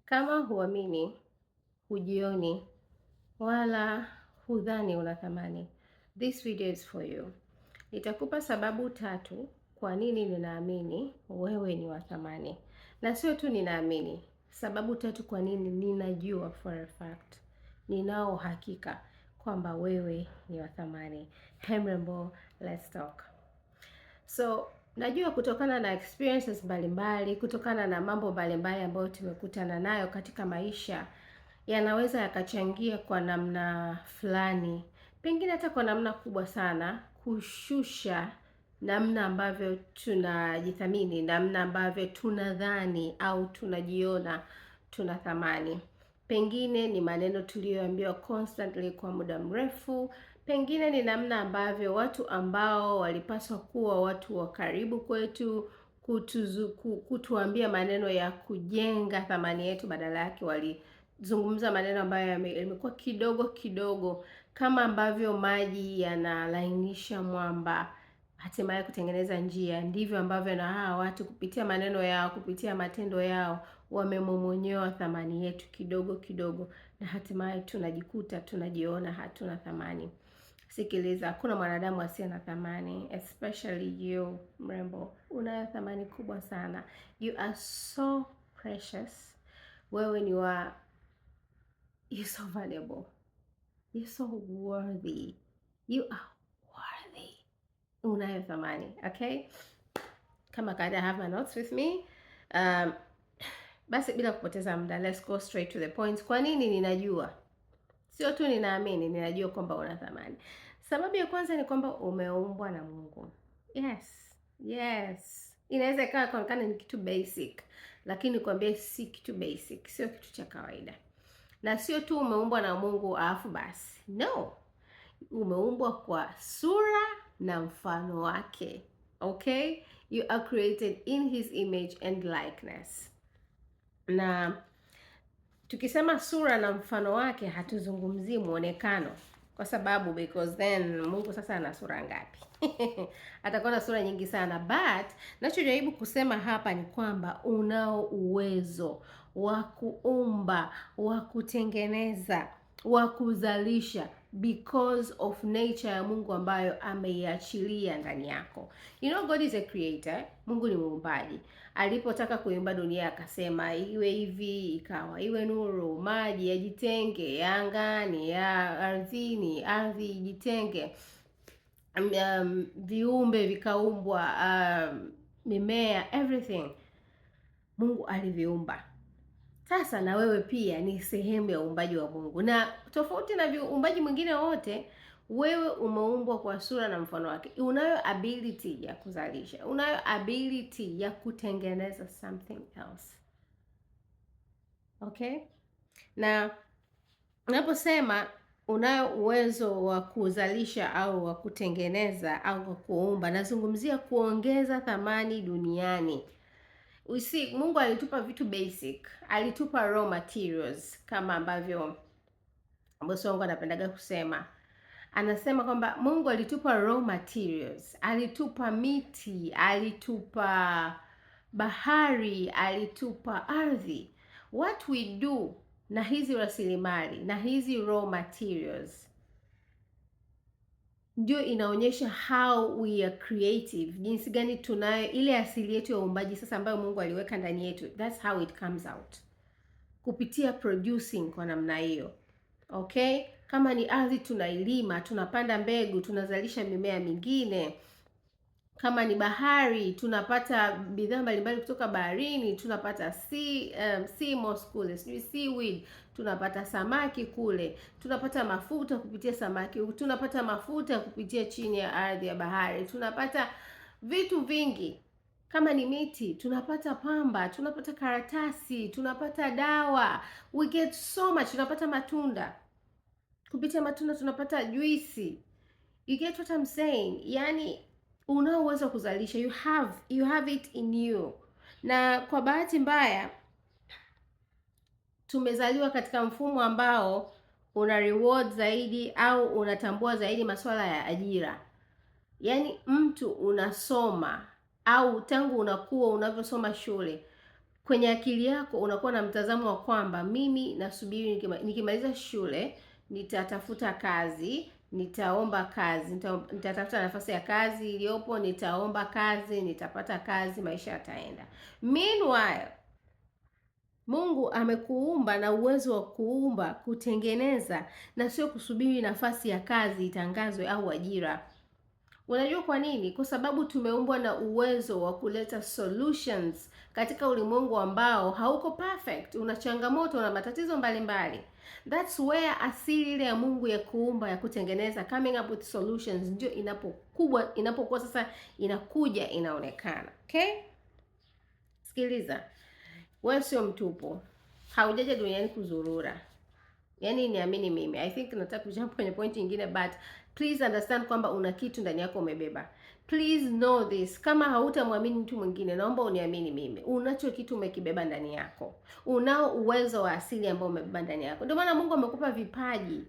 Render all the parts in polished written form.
Kama huamini, hujioni, wala hudhani una thamani, this video is for you. Nitakupa sababu 3 kwa nini ninaamini wewe ni wa thamani. Na sio tu ninaamini, sababu 3 kwa nini ninajua for a fact. Ninao hakika kwamba wewe ni wa thamani. Hemrembo, let's talk. So, najua kutokana na experiences mbalimbali, kutokana na mambo mbalimbali ambayo tumekutana nayo katika maisha, yanaweza yakachangia kwa namna fulani, pengine hata kwa namna kubwa sana, kushusha namna ambavyo tunajithamini, namna ambavyo tunadhani au tunajiona tuna thamani. Pengine ni maneno tuliyoambiwa constantly kwa muda mrefu, pengine ni namna ambavyo watu ambao walipaswa kuwa watu wa karibu kwetu kutuambia maneno ya kujenga thamani yetu, badala yake walizungumza maneno ambayo yamekuwa kidogo kidogo, kama ambavyo maji yanalainisha mwamba hatimaye kutengeneza njia, ndivyo ambavyo na hawa watu kupitia maneno yao, kupitia matendo yao, wamemomonyoa thamani yetu kidogo kidogo, na hatimaye tunajikuta tunajiona hatuna thamani. Sikiliza, hakuna mwanadamu asiye na thamani, especially you mrembo. Unayo thamani kubwa sana. You are so precious. Wewe ni wa, you're so valuable. You're so worthy. You are worthy. Unayo thamani, okay? Kama kawaida, I have my notes with me. Basi bila kupoteza muda, let's go straight to the point. Kwa nini ninajua? Sio tu ninaamini, ninajua kwamba una thamani. Sababu ya kwanza ni kwamba umeumbwa na Mungu. Yes. Inaweza ikawa kuonekana ni kitu basic, lakini kwambie si kitu basic, sio kitu cha kawaida. Na sio tu umeumbwa na Mungu alafu basi. No. Umeumbwa kwa sura na mfano wake. Okay? You are created in his image and likeness. Na tukisema sura na mfano wake, hatuzungumzii muonekano, kwa sababu because then Mungu sasa ana sura ngapi? Atakuwa na sura nyingi sana. But nachojaribu kusema hapa ni kwamba unao uwezo wa kuumba, wa kutengeneza, wa kuzalisha, because of nature ya Mungu ambayo ameiachilia ndani yako. You know, God is a creator. Mungu ni muumbaji. Alipotaka kuimba dunia akasema iwe hivi, ikawa. Iwe nuru, maji yajitenge, ya angani, ya ardhini, ardhi ijitenge, viumbe vikaumbwa, mimea, everything Mungu aliviumba. Sasa na wewe pia ni sehemu ya uumbaji wa Mungu, na tofauti na viumbaji mwingine wote, wewe umeumbwa kwa sura na mfano wake. Unayo ability ya kuzalisha, unayo ability ya kutengeneza something else. Okay? Na unaposema unayo uwezo wa kuzalisha au wa kutengeneza au wa kuumba, nazungumzia kuongeza thamani duniani. We see, Mungu alitupa vitu basic, alitupa raw materials, kama ambavyo bosi wangu anapendaga kusema. Anasema kwamba Mungu alitupa raw materials, alitupa miti, alitupa bahari, alitupa ardhi. What we do na hizi rasilimali na hizi raw materials ndio inaonyesha how we are creative, jinsi gani tunayo ile asili yetu ya uumbaji sasa ambayo Mungu aliweka ndani yetu. That's how it comes out, kupitia producing kwa namna hiyo. Okay, kama ni ardhi tunailima, tunapanda mbegu, tunazalisha mimea mingine. Kama ni bahari, tunapata bidhaa mbalimbali kutoka baharini, tunapata sea moss kule, seaweed, tunapata samaki kule, tunapata mafuta kupitia samaki, tunapata mafuta kupitia chini ya ardhi ya bahari, tunapata vitu vingi. Kama ni miti, tunapata pamba, tunapata karatasi, tunapata dawa, we get so much. Tunapata matunda, kupitia matunda tunapata juisi. You get what I'm saying? Yani unao uwezo wa kuzalisha, you have it in you. Na kwa bahati mbaya tumezaliwa katika mfumo ambao una reward zaidi au unatambua zaidi masuala ya ajira. Yaani mtu unasoma au tangu unakuwa unavyosoma shule, kwenye akili yako unakuwa na mtazamo wa kwamba mimi nasubiri nikimaliza shule nitatafuta kazi, nitaomba kazi, nitatafuta nafasi ya kazi iliyopo, nitaomba kazi, nitapata kazi, maisha yataenda. Meanwhile, Mungu amekuumba na uwezo wa kuumba, kutengeneza, na sio kusubiri nafasi ya kazi itangazwe au ajira. Unajua kwa nini? Kwa sababu tumeumbwa na uwezo wa kuleta solutions katika ulimwengu ambao hauko perfect, una changamoto na matatizo mbalimbali. That's where asili ile ya Mungu ya kuumba, ya kutengeneza, coming up with solutions, ndio inapokuwa sasa inakuja inaonekana. Okay? Sikiliza. Wewe sio mtupu. Haujaja duniani kuzurura. Yaani niamini mimi. I think nataka kujump kwenye point nyingine, but please understand kwamba una kitu ndani yako umebeba. Please know this. Kama hautamwamini mtu mwingine, naomba uniamini mimi. Unacho kitu umekibeba ndani yako. Unao uwezo wa asili ambao umebeba ndani yako. Ndio maana Mungu amekupa vipaji.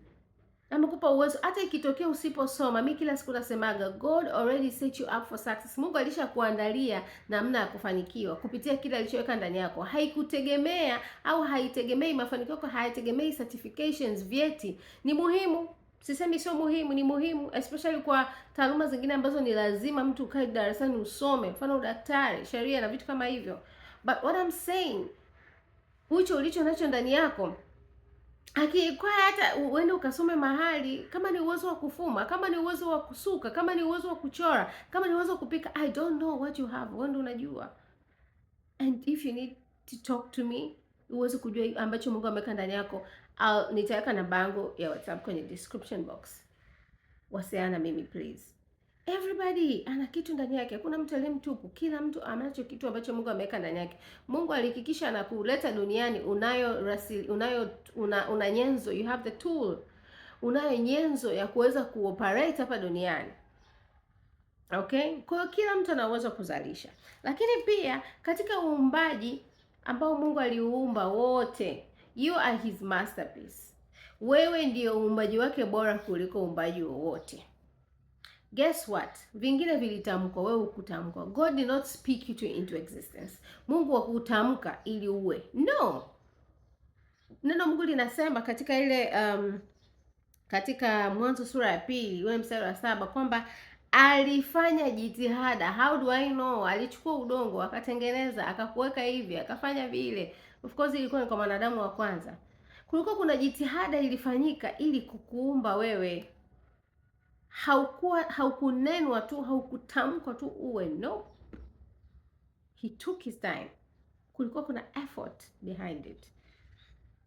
Amekupa uwezo. Hata ikitokea usiposoma, mimi kila siku nasemaga God already set you up for success. Mungu alishakuandalia namna ya kufanikiwa kupitia kile alichoweka ndani yako. Haikutegemea au haitegemei mafanikio yako, haitegemei certifications, vyeti. Ni muhimu. Sisemi sio muhimu, ni muhimu, especially kwa taaluma zingine ambazo ni lazima mtu ukae darasani usome, mfano udaktari, sheria na vitu kama hivyo. But what I'm saying, ulicho nacho ndani yako kwa hata uende ukasome mahali, kama ni uwezo wa kufuma, kama ni uwezo wa kusuka, kama ni uwezo wa kuchora, kama ni uwezo wa kupika, I don't know what you have, wewe ndio unajua. And if you need to talk to me, uweze kujua ambacho Mungu ameweka ndani yako, nitaweka namba yangu ya WhatsApp kwenye description box. Wasiliana na mimi please. Everybody ana kitu ndani yake. Hakuna mtu aliye mtupu. Kila mtu anacho kitu ambacho Mungu ameweka ndani yake. Mungu alihakikisha na kuleta duniani una nyenzo, you have the tool. Unayo nyenzo ya kuweza kuoperate hapa duniani. Okay? Kwa hiyo kila mtu ana uwezo kuzalisha. Lakini pia katika uumbaji ambao Mungu aliuumba wote, you are his masterpiece. Wewe ndio uumbaji wake bora kuliko uumbaji wowote. Guess what? Vingine vilitamkwa, wewe hukutamkwa. God did not speak you into existence. Mungu hakutamka ili uwe. No. Neno Mungu linasema katika ile katika Mwanzo sura ya 2, ule mstari wa 7 kwamba alifanya jitihada. How do I know? Alichukua udongo, akatengeneza, akakuweka hivi, akafanya vile. Of course ilikuwa ni kwa wanadamu wa kwanza. Kulikuwa kuna jitihada ilifanyika ili kukuumba wewe. Haukunenwa tu, haukutamkwa tu uwe. No. He took his time. Kulikuwa kuna effort behind it.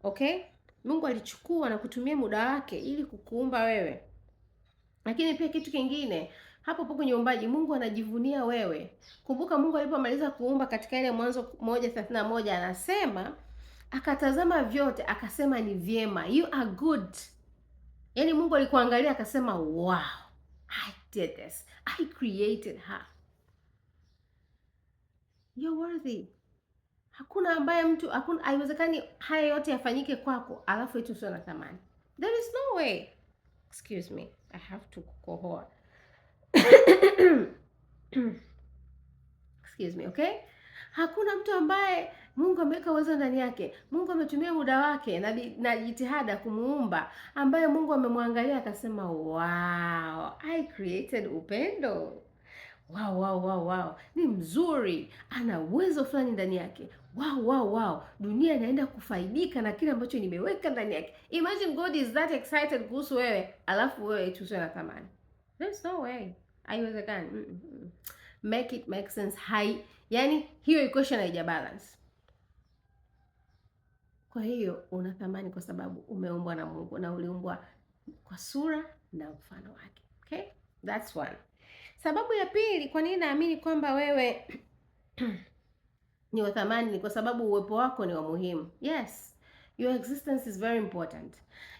Okay? Mungu alichukua na kutumia muda wake ili kukuumba wewe. Lakini pia kitu kingine, hapo kwenye uumbaji Mungu anajivunia wewe. Kumbuka Mungu alipomaliza kuumba katika ile Mwanzo 1:31 anasema, akatazama vyote akasema ni vyema. You are good. Yaani Mungu alikuangalia akasema, wow, I did this. I created her. You're worthy. Haiwezekani haya yote yafanyike kwako alafu eti usio na thamani. There is no way. Excuse me. I have to kukohoa. Excuse me, okay? Hakuna mtu ambaye Mungu ameweka uwezo ndani yake, Mungu ametumia muda wake na jitihada kumuumba, ambaye Mungu amemwangalia akasema, wow, I created upendo. Wow. Ni mzuri, ana uwezo fulani ndani yake. Wow. Dunia inaenda kufaidika na kile ambacho nimeweka ndani yake. Imagine God is that excited kuhusu wewe, alafu wewe tu sio na thamani. There's no way. Haiwezekani. Make it make sense. Yaani hiyo equation haija balance. Kwa hiyo una thamani kwa sababu umeumbwa na Mungu na uliumbwa kwa sura na mfano wake. Okay? That's one. Sababu ya pili kwa nini naamini kwamba wewe ni wa thamani ni kwa sababu uwepo wako ni wa muhimu. Yes. Your existence is very important.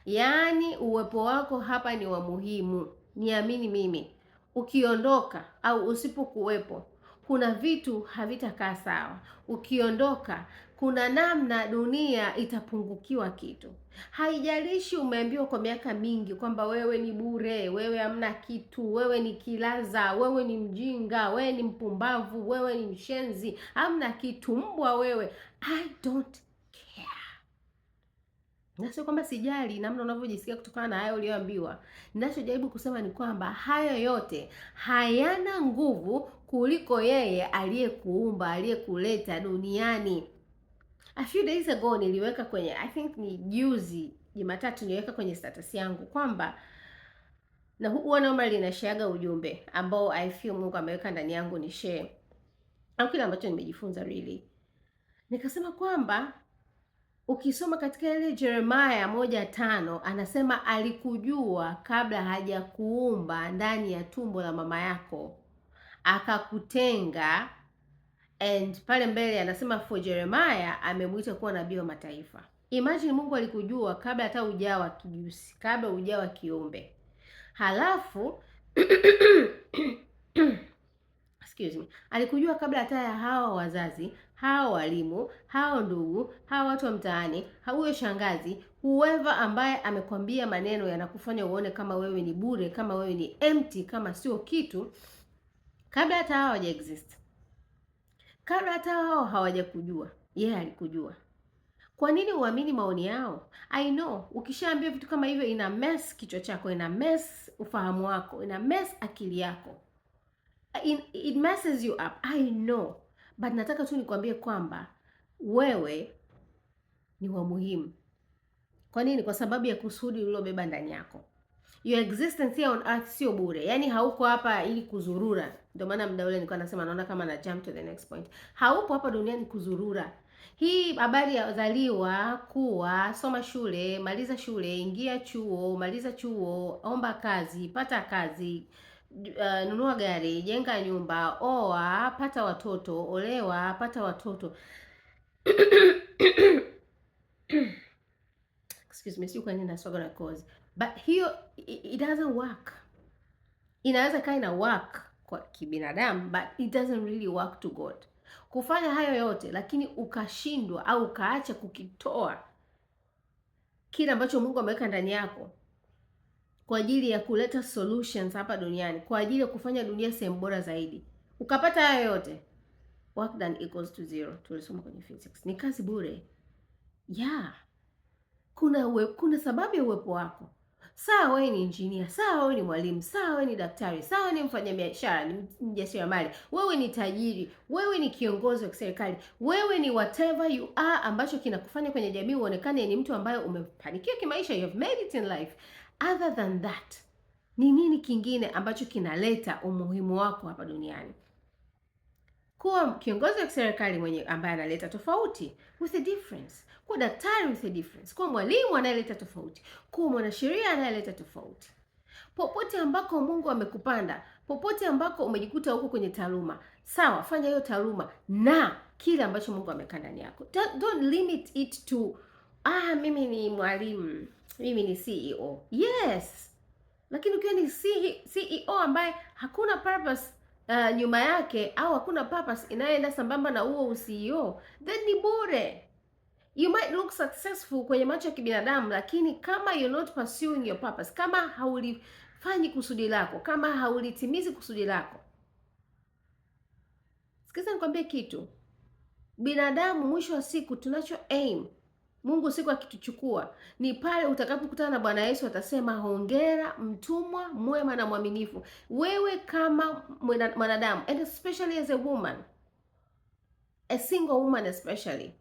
Yaani uwepo wako hapa ni wa muhimu. Niamini mimi. Ukiondoka au usipokuwepo, kuna vitu havitakaa sawa. Ukiondoka, kuna namna dunia itapungukiwa kitu. Haijalishi umeambiwa kwa miaka mingi kwamba wewe ni bure, wewe hamna kitu, wewe ni kilaza, wewe ni mjinga, wewe ni mpumbavu, wewe ni mshenzi, hamna kitu, mbwa wewe. I don't care. Na sio kwamba sijali namna unavyojisikia kutokana na hayo uliyoambiwa. Ninachojaribu kusema ni kwamba hayo yote hayana nguvu kuliko yeye aliyekuumba, aliyekuleta duniani. A few days ago niliweka kwenye, I think ni juzi Jumatatu, niliweka kwenye status yangu kwamba na huwa normally ninashaga ujumbe ambao I feel Mungu ameweka ndani yangu ni share, au kile ambacho nimejifunza really. Nikasema kwamba ukisoma katika ile Jeremiah 1:5 anasema alikujua kabla hajakuumba ndani ya tumbo la mama yako, akakutenga. And pale mbele anasema for Jeremiah amemwita kuwa nabii wa mataifa. Imagine Mungu alikujua kabla hata hujawa kijusi, kabla hujawa kiumbe. Halafu excuse me, alikujua kabla hata ya hawa wazazi, hawa walimu, hao ndugu, hawa watu wa mtaani, huyo shangazi, whoever ambaye amekwambia maneno yanakufanya uone kama wewe ni bure, kama wewe ni empty, kama sio kitu, kabla hata hawa hawaja exist. Kabla hata hao hawajakujua, yeye alikujua. Kwa nini uamini maoni yao? I know, ukishaambia vitu kama hivyo ina mess kichwa chako, ina mess ufahamu wako, ina mess akili yako. It messes you up. I know. But nataka tu nikwambie kwamba wewe ni wa muhimu. Kwa nini? Kwa sababu ya kusudi ulilobeba ndani yako. Your existence here on earth sio bure. Yaani hauko hapa ili kuzurura. Ndio maana muda ule nilikuwa nasema naona kama na jump to the next point. Haupo hapa duniani kuzurura. Hii habari ya zaliwa, kuwa, soma shule, maliza shule, ingia chuo, maliza chuo, omba kazi, pata kazi, nunua gari, jenga nyumba, oa, pata watoto, olewa, pata watoto. Excuse me, sio kwa nini naswaga na cause. But hiyo it doesn't work. Inaweza kaa ina work kwa kibinadamu, but it doesn't really work to God. Kufanya hayo yote lakini ukashindwa au ukaacha kukitoa kile ambacho Mungu ameweka ndani yako kwa ajili ya kuleta solutions hapa duniani, kwa ajili ya kufanya dunia sehemu bora zaidi, ukapata hayo yote, work done equals to zero. Tulisoma kwenye physics. Ni kazi bure. Yeah. Kuna sababu ya uwepo wako. Sawa wewe ni engineer, sawa wewe ni mwalimu, sawa wewe ni daktari, sawa ni mfanyabiashara, ni mjasiriamali, wewe ni tajiri, wewe ni kiongozi wa serikali, wewe ni whatever you are ambacho kinakufanya kwenye jamii uonekane ni mtu ambaye umefanikiwa kimaisha, you have made it in life. Other than that, ni nini kingine ambacho kinaleta umuhimu wako hapa duniani? Kuwa kiongozi wa serikali mwenye ambaye analeta tofauti, with a difference. Kuwa daktari with a difference. Kuwa mwalimu anayeleta tofauti. Kuwa mwanasheria anayeleta tofauti. Popote ambako Mungu amekupanda, popote ambako umejikuta huko kwenye taaluma, sawa, fanya hiyo taaluma na kile ambacho Mungu ameweka ndani yako. Don't limit it to mimi ni mwalimu, mimi ni CEO. Yes. Lakini ukiwa ni CEO ambaye hakuna purpose nyuma yake, au hakuna purpose inayoenda sambamba na huo CEO, then ni bure. You might look successful kwenye macho ya kibinadamu, lakini kama you're not pursuing your purpose, kama haulifanyi kusudi lako, kama haulitimizi kusudi lako. Sikiza nikwambie kitu. Binadamu mwisho wa siku tunacho aim, Mungu siku akituchukua ni pale utakapokutana na Bwana Yesu, atasema hongera mtumwa mwema na mwaminifu. Wewe kama mwanadamu, and especially as a woman, a single woman especially,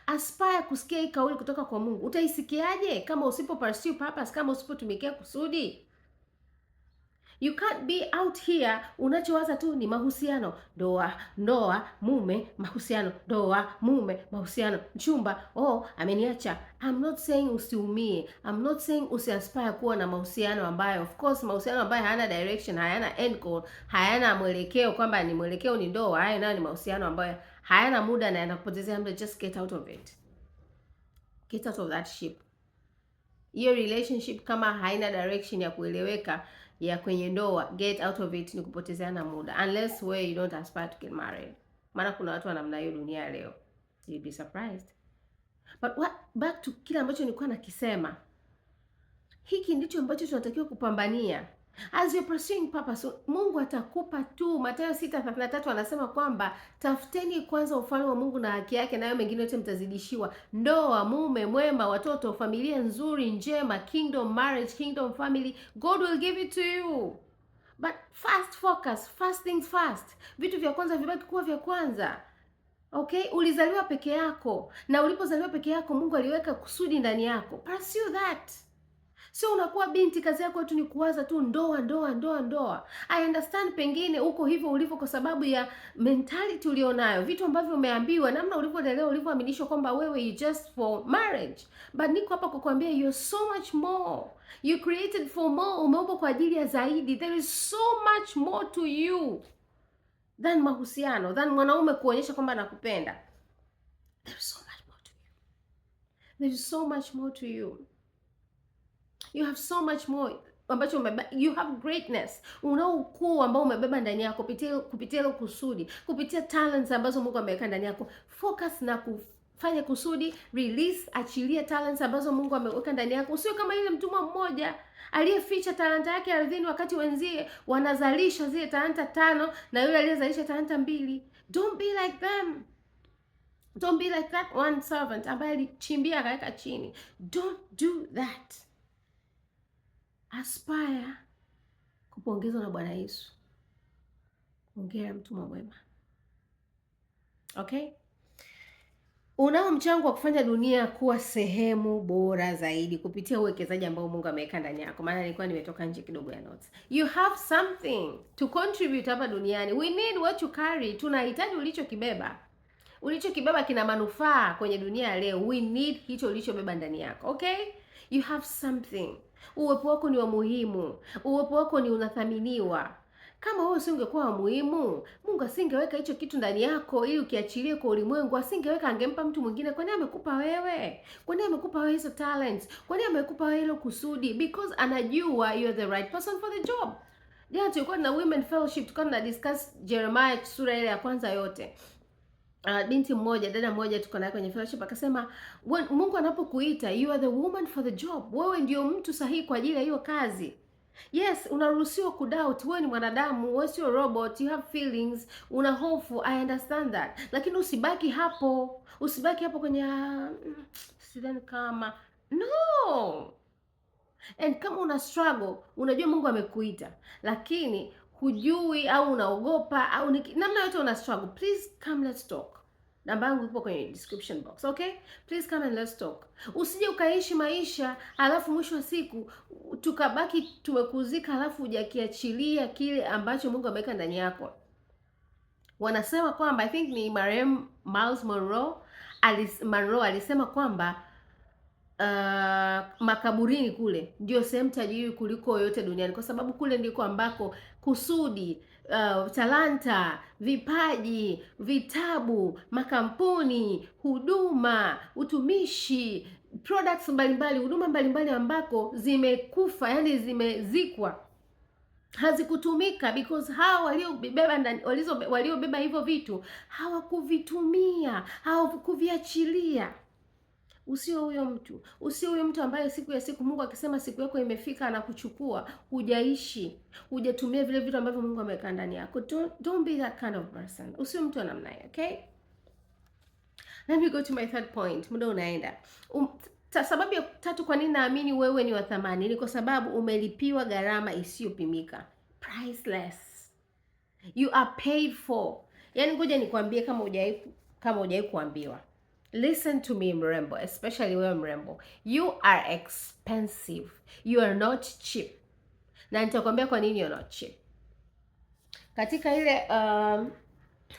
aspire kusikia hii kauli kutoka kwa Mungu. Utaisikiaje kama usipo pursue purpose, kama usipotumikia kusudi? You can't be out here unachowaza tu ni mahusiano, ndoa, mume, mahusiano, ndoa, mume, mahusiano, mchumba, ameniacha. I'm not saying usiumie. I'm not saying usiaspire kuwa na mahusiano ambayo, of course, mahusiano ambayo hayana direction, hayana end goal, hayana mwelekeo kwamba ni mwelekeo ni ndoa. Hayo nayo ni mahusiano ambayo hayana muda na yanakupotezea muda. Just get out of it. Get out of that ship. Hiyo relationship kama haina direction ya kueleweka, ya kwenye ndoa, get out of it, ni kupotezeana muda, unless you don't aspire to get married. Maana kuna watu wa namna hiyo dunia leo, you'd be surprised. But back to kile ambacho nilikuwa nakisema, hiki ndicho ambacho tunatakiwa kupambania. As you're pursuing purpose, Mungu atakupa tu. Mathayo 6:33 anasema kwamba tafuteni kwanza ufalme wa Mungu na haki yake, nayo mengine yote mtazidishiwa. Ndoa, mume mwema, watoto, familia nzuri njema, kingdom marriage, kingdom family, God will give it to you. But first focus, first things first. Vitu vya kwanza vibaki kuwa vya kwanza. Okay? Ulizaliwa peke yako, na ulipozaliwa peke yako Mungu aliweka kusudi ndani yako. Pursue that. Sio unakuwa binti kazi yako tu ni kuwaza tu ndoa ndoa ndoa ndoa. I understand pengine uko hivyo ulivyo kwa sababu ya mentality ulionayo, vitu ambavyo umeambiwa, namna ulivyolelewa, ulivyoaminishwa kwamba wewe you just for marriage. But niko hapa kukuambia you're so much more. You created for more. Umeumbwa kwa ajili ya zaidi. There is so much more to you than mahusiano, than mwanaume kuonyesha kwamba anakupenda. There is so much more to you. There is so much more to you. You have so much more ambacho you have greatness. Una ukuu ambao umebeba ndani yako kupitia ile kusudi, kupitia talents ambazo Mungu ameweka ndani yako. Focus na kufanya kusudi, release, achilia talents ambazo Mungu ameweka ndani yako. Usiwe kama ile mtumwa mmoja aliyeficha talanta yake ardhini wakati wenzie wanazalisha zile talanta 5 na yule aliyezalisha talanta 2. Don't be like them. Don't be like that one servant ambaye alichimbia akaweka chini. Don't do that. Aspire kupongezwa na Bwana Yesu. Ongea mtumwa mwema. Okay? Unao mchango wa kufanya dunia kuwa sehemu bora zaidi kupitia uwekezaji ambao Mungu ameweka ndani yako. Maana nilikuwa nimetoka nje kidogo ya notes. You have something to contribute hapa duniani. We need what you carry. Tunahitaji ulichokibeba. Ulichokibeba kina manufaa kwenye dunia ya leo. We need hicho ulichobeba ndani yako. Okay? You have something. Uwepo wako ni wa muhimu. Uwepo wako ni unathaminiwa. Kama wewe usingekuwa wa muhimu, Mungu asingeweka hicho kitu ndani yako ili ukiachilie kwa ulimwengu. Asingeweka, angempa mtu mwingine. Kwa nini amekupa wewe? Kwa nini amekupa wewe hizo talents? Kwa nini amekupa wewe hilo kusudi? Because anajua you are the right person for the job. Jana tulikuwa na women fellowship, tulikuwa na discuss Jeremiah sura ile ya kwanza yote. Binti mmoja, dada mmoja tuko naye kwenye fellowship akasema, Mungu anapokuita, you are the woman for the job. Wewe ndio mtu sahihi kwa ajili ya hiyo kazi. Yes, unaruhusiwa kudoubt. Wewe ni mwanadamu, wewe sio robot. You have feelings, una hofu. I understand that. Lakini usibaki hapo. Usibaki hapo kwenye sidhani kama no. And kama una struggle, unajua Mungu amekuita, lakini hujui au unaogopa au namna yote una struggle, please come, let's talk. Namba yangu ipo kwenye description box, okay? Please come and let's talk. Usije ukaishi maisha alafu mwisho wa siku tukabaki tumekuzika alafu hujakiachilia kile ambacho Mungu ameweka ndani yako. Wanasema kwamba, I think ni marehemu Miles Monroe alisema kwamba makaburini kule ndio sehemu tajiri kuliko yote duniani, kwa sababu kule ndiko ambako kusudi, talanta, vipaji, vitabu, makampuni, huduma, utumishi, products mbalimbali, huduma mbalimbali ambako zimekufa, yani zimezikwa, hazikutumika because hao waliobeba hivyo vitu hawakuvitumia, hawakuviachilia. Usio huyo mtu. Usio huyo mtu ambaye siku ya siku Mungu akisema siku yako imefika anakuchukua, hujaishi, hujatumia vile vitu ambavyo Mungu ameweka ndani yako. Don't be that kind of person. Usio mtu namna hiyo, okay? Let me go to my third point. Muda unaenda. Sababu ya 3 kwa nini naamini wewe ni wa thamani ni kwa sababu umelipiwa gharama isiyopimika. Priceless. You are paid for. Yaani ngoja nikwambie kama hujawahi kuambiwa. Listen to me mrembo, especially wewe mrembo. You are expensive. You are not cheap. Na nitakwambia kwa nini you're not cheap. Katika ile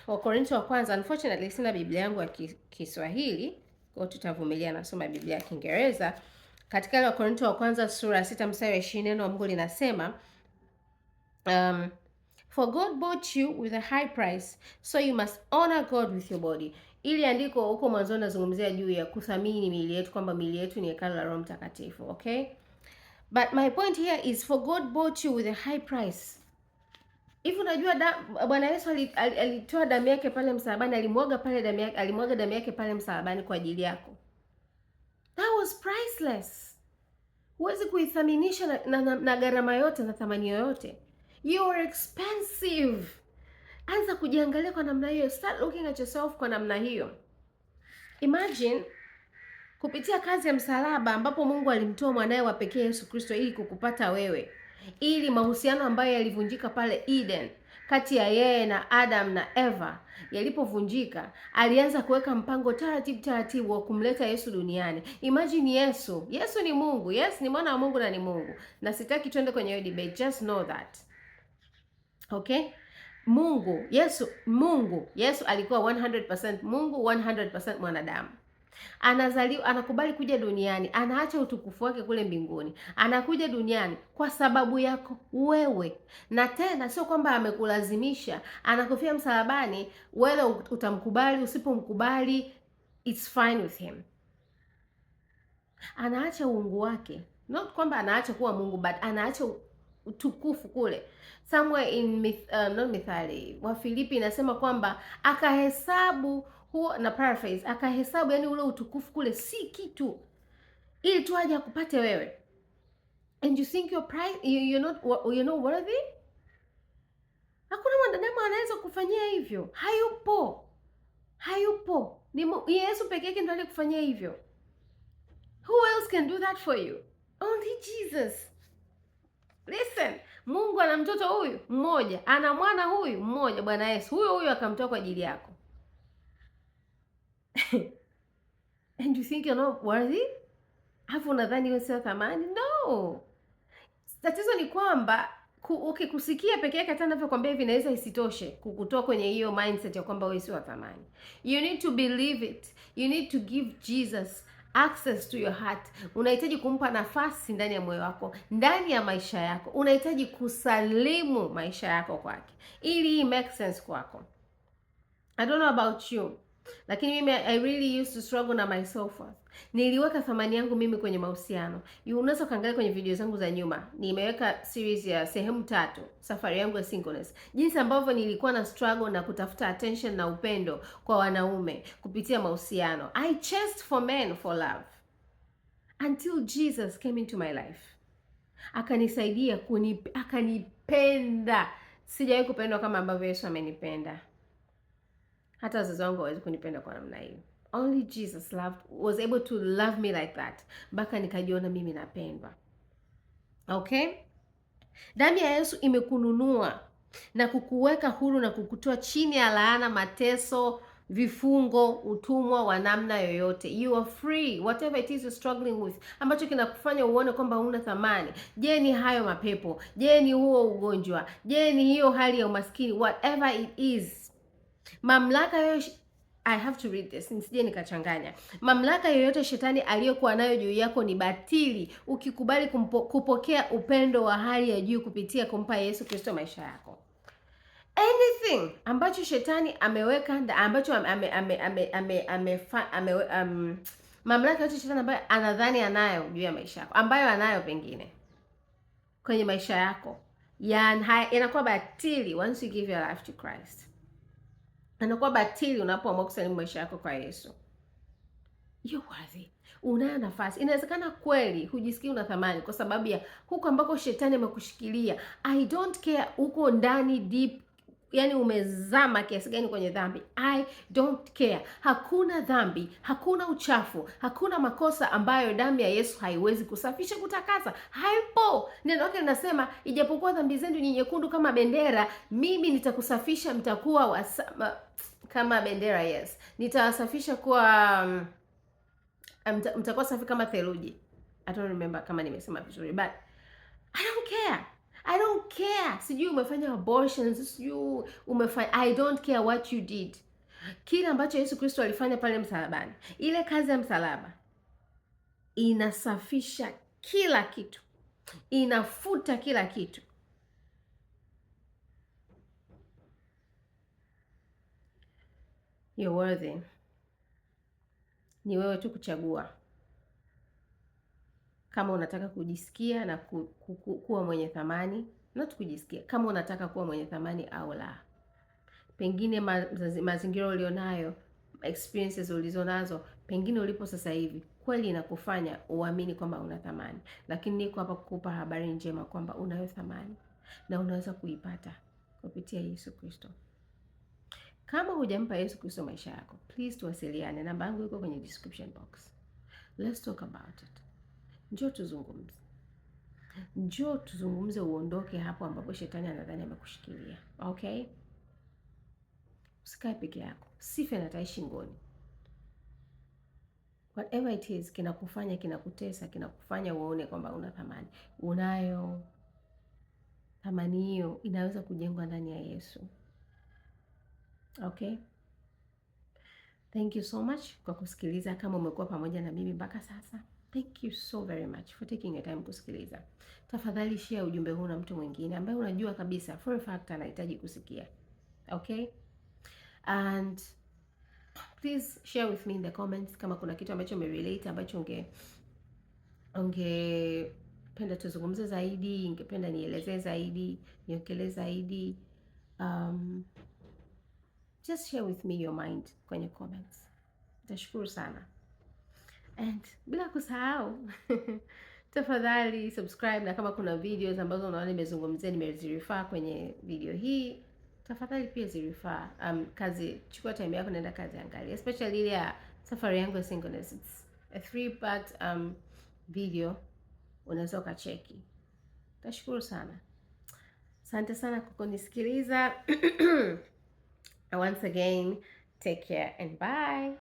Wakorintho wa kwanza, unfortunately sina Biblia yangu ya Kiswahili, kwa tutavumilia nasoma Biblia ya Kiingereza. Katika ile Wakorintho wa kwanza sura 6 mstari wa 20 neno la Mungu linasema, for God bought you with a high price, so you must honor God with your body. Ili andiko huko mwanzo nazungumzia juu ya kuthamini miili yetu, kwamba miili yetu ni hekalu la Roho Mtakatifu, okay? But my point here is for God bought you with a high price. Hivi unajua Bwana Yesu alitoa damu yake pale msalabani, alimwaga damu yake pale msalabani kwa ajili yako. That was priceless. Huwezi kuithaminisha na gharama yote na thamani yoyote. You are expensive. Anza kujiangalia kwa namna hiyo. Start looking at yourself kwa namna hiyo. Imagine kupitia kazi ya msalaba ambapo Mungu alimtoa mwanae wa pekee Yesu Kristo ili kukupata wewe, ili mahusiano ambayo yalivunjika pale Eden kati ya yeye na Adam na Eva yalipovunjika, alianza kuweka mpango taratibu wa kumleta Yesu duniani. Imagine Yesu ni Mungu. Yes, ni mwana wa Mungu na ni Mungu. Na sitaki twende kwenye hiyo debate. Just know that. Okay? Yesu alikuwa 100% Mungu, 100% mwanadamu. Anakubali kuja duniani, anaacha utukufu wake kule mbinguni, anakuja duniani kwa sababu yako wewe. Na tena sio kwamba amekulazimisha, anakufia msalabani, wewe utamkubali, usipomkubali it's fine with him. Anaacha uungu wake, not kwamba anaacha kuwa Mungu, but anaacha utukufu kule. Somewhere in Mithali wa Filipi inasema kwamba akahesabu huo, na paraphrase, akahesabu yani ule utukufu kule si kitu, ili tu aje akupate wewe. And you think you're not worthy? Hakuna mwanadamu anaweza kufanyia hivyo. Hayupo. Ni Yesu pekee yake ndiye aliyekufanyia hivyo. Who else can do that for you? Only Jesus. Listen, Mungu ana mtoto huyu mmoja, ana mwana huyu mmoja, Bwana Yesu. Huyo akamtoa kwa ajili yako. And you think you're not worthy? Hapo unadhani wewe sio thamani? No. Tatizo ni kwamba ukikusikia peke yake, hata ninavyokuambia hivi, inaweza isitoshe kukutoa kwenye hiyo mindset ya kwamba wewe sio thamani. You need to believe it. You need to give Jesus access to your heart. Unahitaji kumpa nafasi ndani ya moyo wako, ndani ya maisha yako. Unahitaji kusalimu maisha yako kwake ili make sense kwako. I don't know about you, lakini mimi I really used to struggle na my self-worth. Niliweka thamani yangu mimi kwenye mahusiano. Unaweza kaangalia kwenye video zangu za nyuma, nimeweka series ya sehemu 3, safari yangu ya singleness, jinsi ambavyo nilikuwa na struggle na kutafuta attention na upendo kwa wanaume kupitia mahusiano. I chased for men for love until Jesus came into my life. Akanisaidia, akanipenda. Sijawahi kupendwa kama ambavyo Yesu amenipenda. Hata wazazi wangu hawezi kunipenda kwa namna hiyo. Only Jesus was able to love me like that. Mpaka nikajiona mimi napendwa. Okay? Damu ya Yesu imekununua na kukuweka huru na kukutoa chini ya laana, mateso, vifungo, utumwa wa namna yoyote. You are free. Whatever it is you're struggling with, ambacho kinakufanya uone kwamba huna thamani. Je, ni hayo mapepo? Je, ni huo ugonjwa? Je, ni hiyo hali ya umaskini? Whatever it is. Mamlaka yoyote, I have to read this, nisije nikachanganya. Mamlaka yoyote shetani aliyokuwa nayo juu yako ni batili ukikubali kupokea upendo wa hali ya juu kupitia kumpa Yesu Kristo maisha yako. Anything ambacho shetani ameweka, ambacho mamlaka yote shetani ambayo anadhani anayo juu ya maisha yako, ambayo anayo pengine kwenye maisha yako, inakuwa batili once you give your life to Christ. Anakuwa batili unapoamua kusalimu maisha yako kwa Yesu. You're worthy. Unayo nafasi. Inawezekana kweli hujisikii una thamani kwa sababu ya huko ambako shetani amekushikilia. I don't care uko ndani deep, yani umezama kiasi gani kwenye dhambi. I don't care. Hakuna dhambi, hakuna uchafu, hakuna makosa ambayo damu ya Yesu haiwezi kusafisha, kutakasa. Haipo. Neno lake linasema, ijapokuwa dhambi zenu ni nyekundu kama bendera, mimi nitakusafisha, mtakuwa kama bendera. Yes, nitawasafisha kuwa mtakuwa safi kama theluji. I don't remember kama nimesema vizuri, but I don't care. Sijui umefanya abortions, sijui umefanya, I don't care what you did. Kile ambacho Yesu Kristo alifanya pale msalabani, ile kazi ya msalaba inasafisha kila kitu, inafuta kila kitu. You're worthy. Ni wewe tu kuchagua. kama unataka kujisikia na kuwa mwenye thamani, not kujisikia, kama unataka kuwa mwenye thamani au la. Pengine mazingira ulionayo, experiences ulizonazo, pengine ulipo sasa hivi kweli inakufanya uamini kwamba una thamani, lakini niko hapa kukupa habari njema kwamba unayo thamani na unaweza kuipata kupitia Yesu Kristo. Kama hujampa Yesu Kristo maisha yako, please tuwasiliane. Namba yangu iko kwenye description box. Let's talk about it. Njoo tuzungumze. Njoo tuzungumze, uondoke hapo ambapo shetani anadhani amekushikilia. Okay? Usikae peke yako. Sife na tai shingoni. Whatever it is kinakufanya, kinakutesa, kinakufanya uone kwamba una thamani. Unayo thamani, hiyo inaweza kujengwa ndani ya Yesu. Okay? Thank you so much kwa kusikiliza. Kama umekuwa pamoja na mimi mpaka sasa, thank you so very much for taking your time kusikiliza. Tafadhali share ujumbe huu na mtu mwingine ambaye unajua kabisa for a fact anahitaji kusikia. Okay? And please share with me in the comments kama kuna kitu ambacho umerelate, ambacho ungependa tuzungumze zaidi, ingependa nielezee zaidi, niongelee zaidi. Just share with me your mind kwenye comments. Nitashukuru sana. And bila kusahau tafadhali subscribe, na kama kuna videos ambazo unaona nimezungumzia, nimezirefer kwenye video hii, tafadhali pia zirefer. Chukua time yako, nenda kazi, angalia, especially ile ya safari yangu ya singleness. It's a 3-part video, unaweza ukacheki. Tashukuru sana. Asante sana kwa kunisikiliza. Once again, take care and bye.